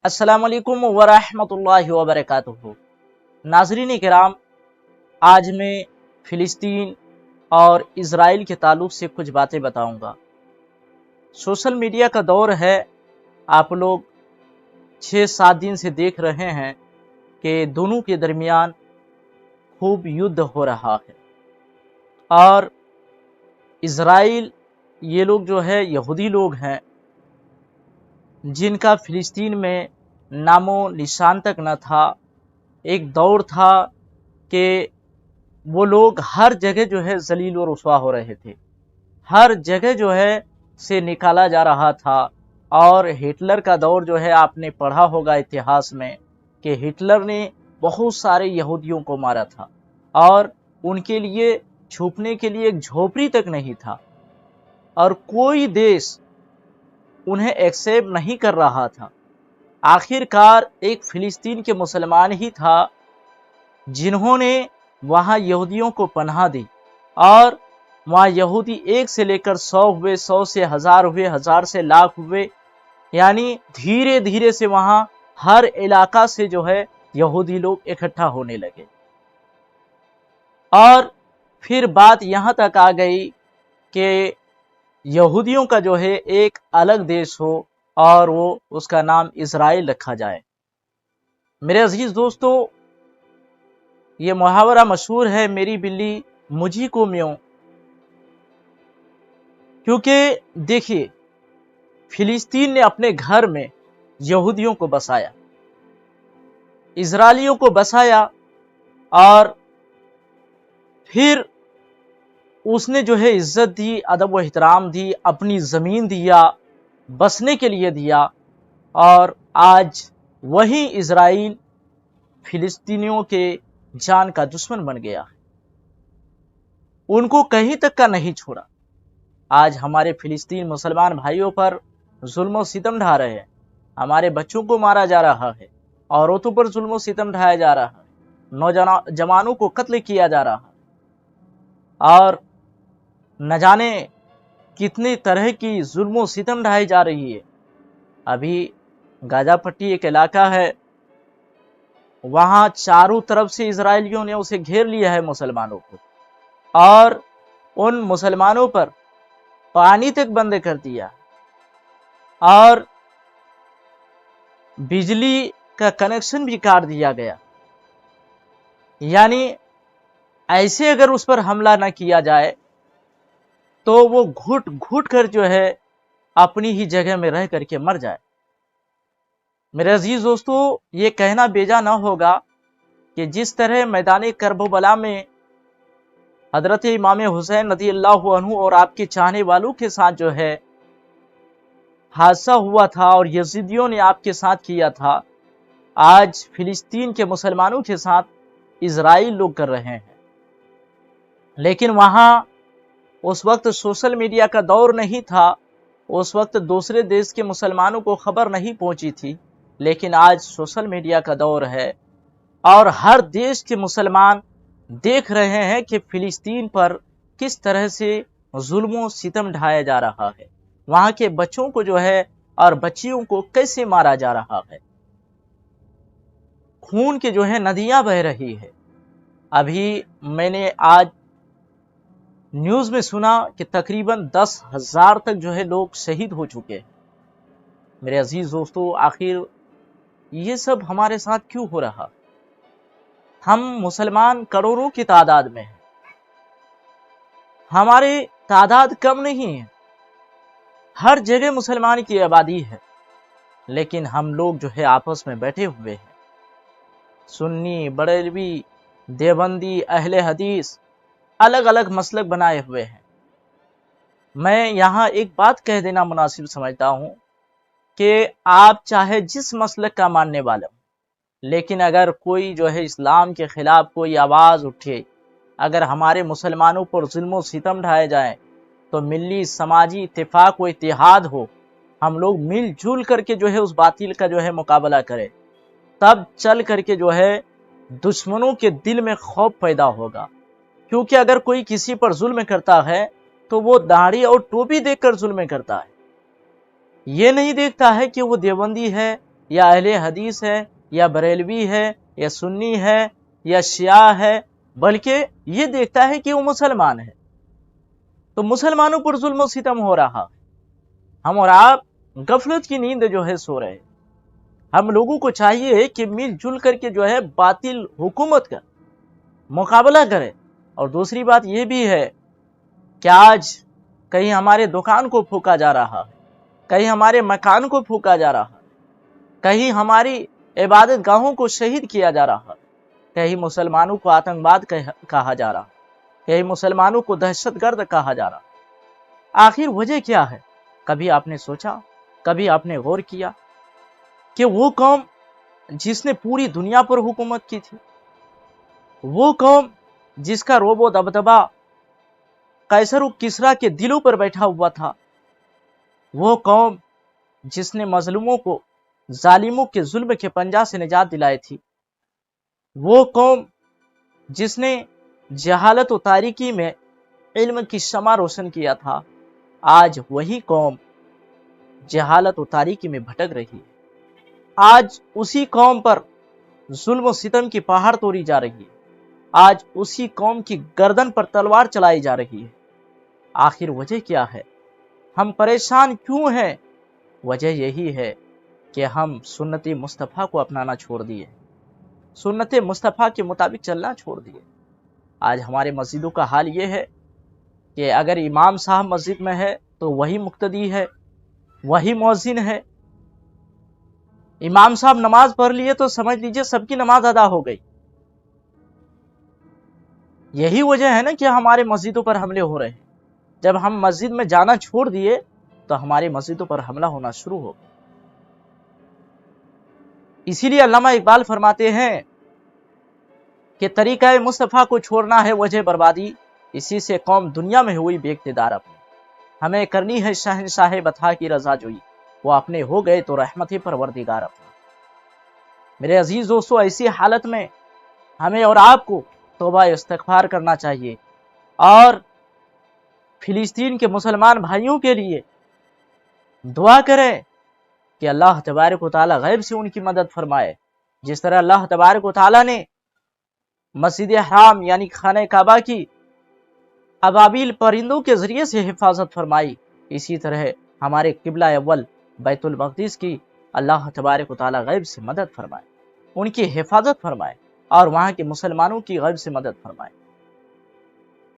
अस्सलाम वालेकुम वरहमतुल्लाहि वबरकातुहू। नाज़रीन किराम, आज मैं फ़िलिस्तीन और इज़राइल के ताल्लुक़ से कुछ बातें बताऊंगा। सोशल मीडिया का दौर है। आप लोग 6-7 दिन से देख रहे हैं कि दोनों के दरमियान खूब युद्ध हो रहा है। और इज़राइल, ये लोग जो है यहूदी लोग हैं, जिनका फ़िलिस्तीन में नामो निशान तक न था। एक दौर था कि वो लोग हर जगह जो है जलील और रुसवा हो रहे थे, हर जगह जो है से निकाला जा रहा था। और हिटलर का दौर जो है, आपने पढ़ा होगा इतिहास में कि हिटलर ने बहुत सारे यहूदियों को मारा था और उनके लिए छुपने के लिए एक झोपड़ी तक नहीं था, और कोई देश उन्हें एक्सेप्ट नहीं कर रहा था। आखिरकार एक फ़िलिस्तीन के मुसलमान ही था जिन्होंने वहाँ यहूदियों को पनाह दी, और वहाँ यहूदी 1 से लेकर 100 हुए, 100 से 1000 हुए, 1000 से लाख हुए। यानी धीरे धीरे से वहाँ हर इलाका से जो है यहूदी लोग इकट्ठा होने लगे। और फिर बात यहाँ तक आ गई कि यहूदियों का जो है एक अलग देश हो और वो उसका नाम इज़राइल रखा जाए। मेरे अजीज दोस्तों, ये मुहावरा मशहूर है, मेरी बिल्ली मुझी को म्यों। क्योंकि देखिए, फिलिस्तीन ने अपने घर में यहूदियों को बसाया, इजराइलियों को बसाया, और फिर उसने जो है इज्जत दी, अदब व एहतराम दी, अपनी ज़मीन दिया, बसने के लिए दिया। और आज वही इज़राइल फिलिस्तीनियों के जान का दुश्मन बन गया है, उनको कहीं तक का नहीं छोड़ा। आज हमारे फिलिस्तीन मुसलमान भाइयों पर जुल्म और सितम ढा रहे हैं, हमारे बच्चों को मारा जा रहा है, औरतों पर जुल्म और सितम ढाया जा रहा है, नौजवानों को कत्ल किया जा रहा है, और न जाने कितने तरह की जुल्म और सितम ढाई जा रही है। अभी गाजा पट्टी एक इलाका है, वहां चारों तरफ से इजराइलियों ने उसे घेर लिया है, मुसलमानों को, और उन मुसलमानों पर पानी तक बंद कर दिया, और बिजली का कनेक्शन भी काट दिया गया। यानी ऐसे अगर उस पर हमला न किया जाए तो वो घुट घुट कर जो है अपनी ही जगह में रह करके मर जाए। मेरे अजीज दोस्तों, ये कहना बेजा ना होगा कि जिस तरह मैदान करबला में हजरत इमाम हुसैन रज़ियल्लाहु अन्हु और आपके चाहने वालों के साथ जो है हादसा हुआ था और यजीदियों ने आपके साथ किया था, आज फिलिस्तीन के मुसलमानों के साथ इजराइल लोग कर रहे हैं। लेकिन वहां उस वक्त सोशल मीडिया का दौर नहीं था, उस वक्त दूसरे देश के मुसलमानों को खबर नहीं पहुंची थी। लेकिन आज सोशल मीडिया का दौर है और हर देश के मुसलमान देख रहे हैं कि फिलिस्तीन पर किस तरह से जुल्म सितम ढाया जा रहा है, वहां के बच्चों को जो है और बच्चियों को कैसे मारा जा रहा है, खून के जो है नदियां बह रही है। अभी मैंने आज न्यूज में सुना कि तकरीबन 10,000 तक जो है लोग शहीद हो चुके हैं। मेरे अजीज दोस्तों, आखिर ये सब हमारे साथ क्यों हो रहा? हम मुसलमान करोड़ों की तादाद में हैं, हमारी तादाद कम नहीं है, हर जगह मुसलमान की आबादी है, लेकिन हम लोग जो है आपस में बैठे हुए हैं। सुन्नी, बरेलवी, देवबंदी, अहले हदीस अलग अलग मसलक बनाए हुए हैं। मैं यहाँ एक बात कह देना मुनासिब समझता हूँ कि आप चाहे जिस मसलक का मानने वाला हो, लेकिन अगर कोई जो है इस्लाम के खिलाफ कोई आवाज़ उठे, अगर हमारे मुसलमानों पर जुल्म सितम ढाए जाए, तो मिली समाजी इत्तेफाक व इत्तेहाद हो, हम लोग मिलजुल करके जो है उस बातिल का जो है मुकाबला करें, तब चल करके जो है दुश्मनों के दिल में खौफ पैदा होगा। क्योंकि अगर कोई किसी पर जुल्म करता है तो वो दाढ़ी और टोपी देखकर जुल्म करता है, ये नहीं देखता है कि वो देवबंदी है, یا اہل حدیث ہے یا بریلوی ہے یا سنی ہے یا شیعہ ہے، بلکہ یہ دیکھتا ہے کہ وہ مسلمان ہے۔ تو مسلمانوں پر ظلم و ستم ہو رہا، ہم اور آپ غفلت کی نیند جو ہے سو رہے۔ ہم لوگوں کو چاہیے کہ مل جل کر کے جو ہے باطل حکومت کا مقابلہ کرے۔ اور دوسری بات یہ بھی ہے کہ آج کہیں ہمارے دکان کو پھونکا جا رہا ہے، کہیں ہمارے مکان کو پھونکا جا رہا ہے، کہیں ہماری عبادت گاہوں کو شہید کیا جا رہا ہے، کہیں مسلمانوں کو آتنکواد کہا جا رہا، کہیں مسلمانوں کو دہشت گرد کہا جا رہا۔ آخر وجہ کیا ہے؟ کبھی آپ نے سوچا، کبھی آپ نے غور کیا کہ وہ قوم جس نے پوری دنیا پر حکومت کی تھی، وہ قوم جس کا رعب و دبدبا قیصر و کسریٰ کے دلوں پر بیٹھا ہوا تھا، وہ قوم جس نے مظلوموں کو ظالموں کے ظلم کے پنجہ سے نجات دلائی تھی، وہ قوم جس نے جہالت و تاریکی میں علم کی شمع روشن کیا تھا، آج وہی قوم جہالت و تاریکی میں بھٹک رہی ہے۔ آج اسی قوم پر ظلم و ستم کی پہاڑ توڑی جا رہی ہے، آج اسی قوم کی گردن پر تلوار چلائی جا رہی ہے۔ آخر وجہ کیا ہے؟ ہم پریشان کیوں ہیں؟ وجہ یہی ہے کہ ہم سنت مصطفیٰ کو اپنانا چھوڑ دیے، سنت مصطفیٰ کے مطابق چلنا چھوڑ دیے۔ آج ہمارے مسجدوں کا حال یہ ہے کہ اگر امام صاحب مسجد میں ہے تو وہی مقتدی ہے، وہی مؤذن ہے۔ امام صاحب نماز پڑھ لیے تو سمجھ لیجئے سب کی نماز ادا ہو گئی۔ یہی وجہ ہے نا کہ ہمارے مسجدوں پر حملے ہو رہے ہیں۔ جب ہم مسجد میں جانا چھوڑ دیے تو ہمارے مسجدوں پر حملہ ہونا شروع ہو گیا۔ اسی لیے علامہ اقبال فرماتے ہیں کہ طریقہ مصطفیٰ کو چھوڑنا ہے وجہ بربادی، اسی سے قوم دنیا میں ہوئی بے اقتدار اپنی۔ ہمیں کرنی ہے شہنشاہ بطحا کی رضا جوئی، وہ اپنے ہو گئے تو رحمت پروردگار اپنا۔ میرے عزیز دوستو، ایسی حالت میں ہمیں اور آپ کو توبہ استغفار کرنا چاہیے، اور فلسطین کے مسلمان بھائیوں کے لیے دعا کریں کہ اللہ تبارک و تعالی غیب سے ان کی مدد فرمائے، جس طرح اللہ تبارک و تعالی نے مسجد حرام یعنی خانہ کعبہ کی ابابیل پرندوں کے ذریعے سے حفاظت فرمائی، اسی طرح ہمارے قبلہ اول بیت المقدس کی اللہ تبارک و تعالی غیب سے مدد فرمائے، ان کی حفاظت فرمائے، اور وہاں کے مسلمانوں کی غیب سے مدد فرمائے۔